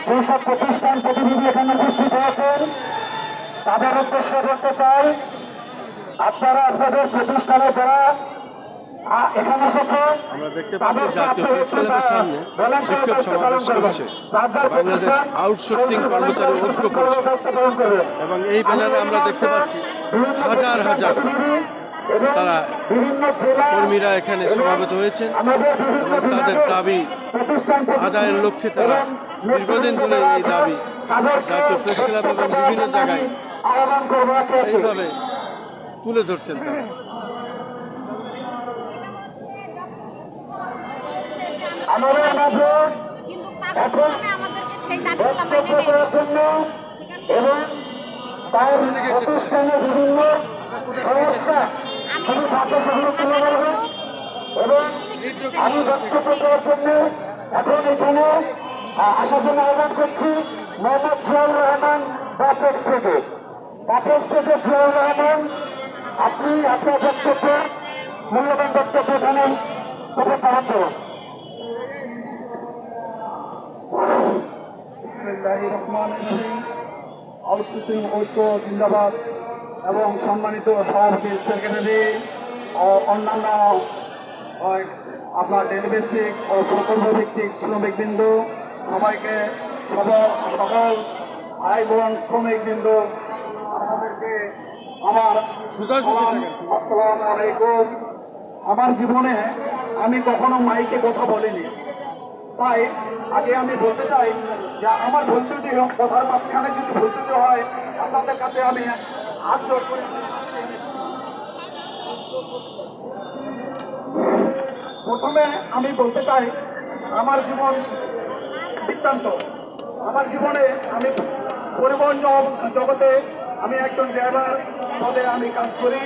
যেসব প্রতিষ্ঠান প্রতিনিধি এখানে উপস্থিত হয়েছেন তাদের উদ্দেশ্যে বলতে চাই, আপনারা আপনাদের প্রতিষ্ঠানে যারা এখানে এসেছে আমরা দেখতে পাচ্ছি জাতীয় প্রেস ক্লাবের সামনে বিক্ষোভ সমাবেশ করছে বাংলাদেশ আউটসোর্সিং কর্মচারী ঐক্য পরিষদ এবং এই ব্যানারে আমরা দেখতে পাচ্ছি হাজার হাজার তারা কর্মীরা এখানে সমাবেত হয়েছেন এবং তাদের দাবি আদায়ের লক্ষ্যে তারা দীর্ঘদিন ধরে এই দাবি জাতীয় প্রেস ক্লাব এবং বিভিন্ন জায়গায় এইভাবে তুলে ধরছেন তারা। আমাদের মাঝে এবং তার প্রতিষ্ঠানে বিভিন্ন সমস্যা ছাত্র সমাজ তুলে ধরবেন এবং আমি বক্তব্য দেওয়ার জন্য এখন এখানে আসার জন্য আহ্বান করছি মোহাম্মদ জিয়াউর রহমান বাপেক্স থেকে জিয়াউর রহমান, আপনি আপনার বক্তব্য মূল্যবান বক্তব্য এখানে উপস্থাপন করুন। আউটসোর্সিং ঐক্য জিন্দাবাদ এবং সম্মানিত সভাপতি সেক্রেটারি ও অন্যান্য আপনার ডেলি বেসিক ও প্রকল্প ভিত্তিক শ্রমিকবৃন্দ সবাইকে সকল ভাই বোন শ্রমিকবৃন্দ আপনাদেরকে আমার আসসালামু আলাইকুম। আমার জীবনে আমি কখনো মাইকে কথা বলিনি, তাই আগে আমি বলতে চাই যে আমার ভুলত্রুটি কথার মাঝখানে যদি ভুলত্রুটি হয় আপনাদের কাছে আমি হাত জোর করি। প্রথমে আমি বলতে চাই আমার জীবন বৃত্তান্ত। আমার জীবনে আমি পরিবহন জগতে আমি একজন ড্রাইভার পদে আমি কাজ করি।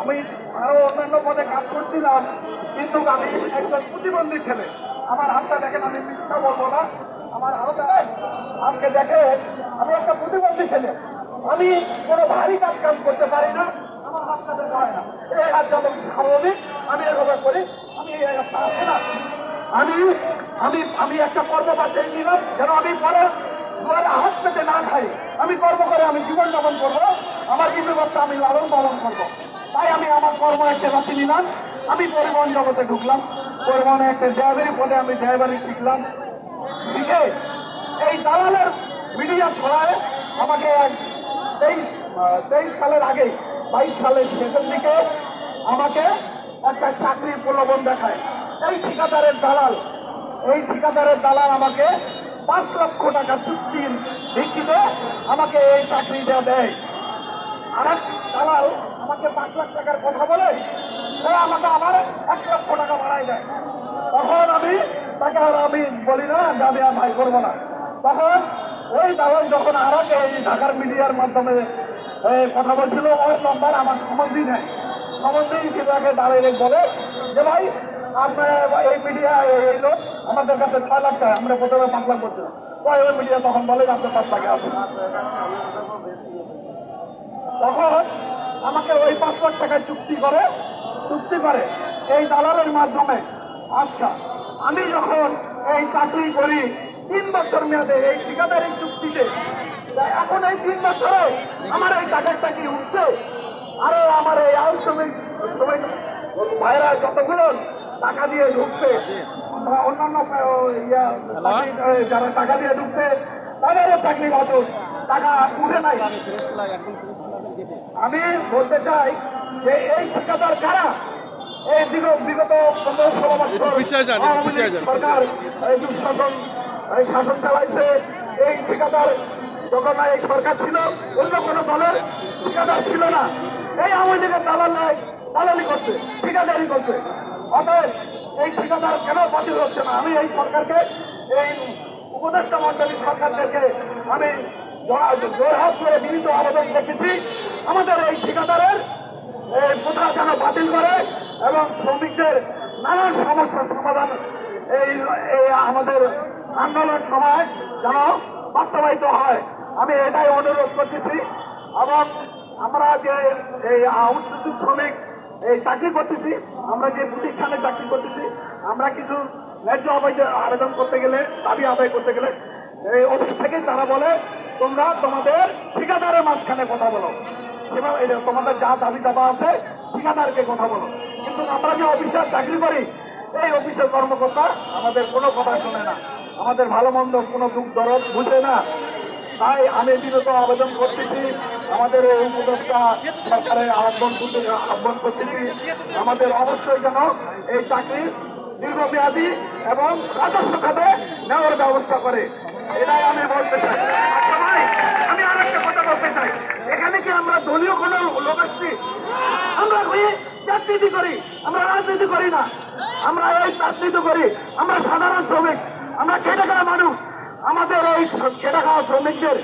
আমি আরো অন্যান্য পদে কাজ করছিলাম, কিন্তু আমি একজন প্রতিবন্ধী ছেলে। আমার হাতটা দেখেন, আমি মিথ্যা বলবো না, আমার হাতটা আজকে দেখে আমি একটা প্রতিবন্ধী ছেলে। আমি কোনো ভারী কাজ করতে পারি না, আমার হাতটা দেখা হয় না। এই হাত যত স্বাভাবিক আমি এভাবে করি। আমি আসে না, আমি আমি আমি একটা কর্ম বাঁচিয়ে নিলাম যেন আমি পরে দুয়ারে হাত পেতে না খাই। আমি কর্ম করে আমি জীবন যাপন করবো, আমার কিছু বাচ্চা আমি লালন পালন করবো। তাই আমি আমার কর্ম একটা বাঁচি নিলাম। আমি পরিবহন জগতে ঢুকলাম, পরিবহনে একটা ড্রাইভারি পদে আমি ড্রাইভারি শিখলাম। শিখে এই দালালের মিডিয়া ছড়ায় আমাকে 23 সালের আগে 22 সালের শেষের দিকে আমাকে একটা চাকরির প্রলোভন দেখায় এই ঠিকাদারের দালাল আমাকে 5 লক্ষ টাকা চুক্তির ভিত্তিতে আমাকে এই চাকরিটা দেয়। আর এক দালাল আমাকে 5 লাখ টাকার কথা বলে সে আমাকে আবার 1 লক্ষ টাকা বাড়াই দেয়। তখন আমি তাকে আর আমি বলি না যে আমি আর ভাই করবো না। তখন ওই দালাল যখন আর এই ঢাকার মিডিয়ার মাধ্যমে কথা বলছিল, ওই নম্বর আমার সম্বন্ধী নেয়। সম্বন্ধী তাকে দাঁড়িয়ে বলে যে ভাই আপনার এই মিডিয়া এলো আমাদের কাছে 6 লাখ টাকা, আমরা প্রথমে 5 লাখ বলছিলাম। ওই মিডিয়া তখন বলে আপনি 5 লাখে আসুন। তখন আমাকে ওই 5 লাখ টাকায় চুক্তি করে এই দালালের মাধ্যমে। আচ্ছা, আমি যখন এই চাকরি করি 3 বছর মেয়াদে এই ঠিকাদারি চুক্তিতে, এখন এই 3 বছরে আমার এই টাকাটা কি উঠছে? আরে আমার এই শ্রমিক ভাইরা যতগুলো টাকা দিয়ে ঢুকছে, অন্যান্য যারা টাকা দিয়ে ঢুকছে তাদেরও চাকরি হতো, টাকা উঠে নাই। আমি বলতে চাই যে এই ঠিকাদার কারা? এই বিগত 15-16 বছর সরকার এই শাসন চালাইছে। এই ঠিকাদার যখন এই সরকার ছিল, অন্য কোনো দলের ঠিকাদার ছিল না। এই আওয়ামী লীগের দালালি করছে, ঠিকাদারি করছে। অতএব এই ঠিকাদার কেন বাতিল হচ্ছে না? আমি এই সরকারকে, এই উপদেষ্টা মন্ডলী সরকারদেরকে আমি জোরহাত করে বিনীত আবেদন রেখেছি, আমাদের এই ঠিকাদারের কোথা যেন বাতিল করে এবং শ্রমিকদের নানান সমস্যার সমাধান এই আমাদের আন্দোলন সময় যেন বাস্তবায়িত হয়, আমি এটাই অনুরোধ করতেছি। এবং আমরা যে এই আউটসোর্সিং শ্রমিক এই চাকরি করতেছি, আমরা যে প্রতিষ্ঠানে চাকরি করতেছি, আমরা কিছু ন্যায্য আবেদন করতে গেলে, দাবি আদায় করতে গেলে এই অফিস থেকে তারা বলে তোমরা তোমাদের ঠিকাদারের মাঝখানে কথা বলো, এবার তোমাদের যা দাবি দাবা আছে ঠিকাদারকে কথা বলো। কিন্তু আমরা যে অফিসে চাকরি করি, এই অফিসের কর্মকর্তা আমাদের কোনো কথা শোনে না, আমাদের ভালো মন্দ কোনো দুঃখ দরদ বুঝে না। তাই আমি বিরত আবেদন করতেছি, আমাদের এই উপদেষ্টা সরকারের আহ্বান করতেছি, আমাদের অবশ্যই যেন এই চাকরি দীর্ঘমেয়াদী এবং রাজস্ব খাতে নেওয়ার ব্যবস্থা করে, এটাই আমি বলতে চাই। আচ্ছা ভাই, আমি আর একটা কথা বলতে চাই, এখানে কি আমরা দলীয় কোনো লোক আসছি? আমরা রাজনীতি করি, আমরা রাজনীতি করি না, আমরা এই রাজনীতি করি, আমরা সাধারণ শ্রমিক, আমরা খেটে খাওয়া মানুষ। আমাদের এই খেটে খাওয়া শ্রমিকদের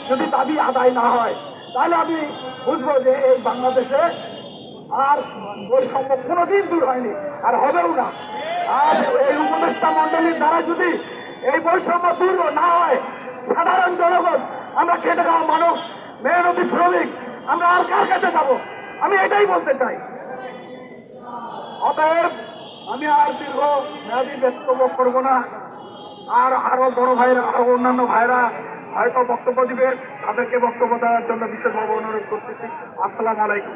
যদি দাবি আদায় না হয়, তাহলে আমি বুঝবো যে এই বাংলাদেশে আর বৈষম্য কোনোদিন দূর হয়নি, আর হবেও না। আর এই উপদেষ্টা মন্ডলীর দ্বারা যদি এই বৈষম্য দূর না হয়, সাধারণ জনগণ, আমরা খেটে খাওয়া মানুষ, মেহনতি শ্রমিক, আমরা আর কার কাছে যাব? আমি এটাই বলতে চাই। অতএব আমি আর দীর্ঘ মেয়াদী বক্তব্য করবো না। আর আরো বড় ভাইরা, আরো অন্যান্য ভাইরা হয়তো বক্তব্য দিবে, তাদেরকে বক্তব্য দেওয়ার জন্য বিশেষভাবে অনুরোধ করতেছি। আসসালামু আলাইকুম।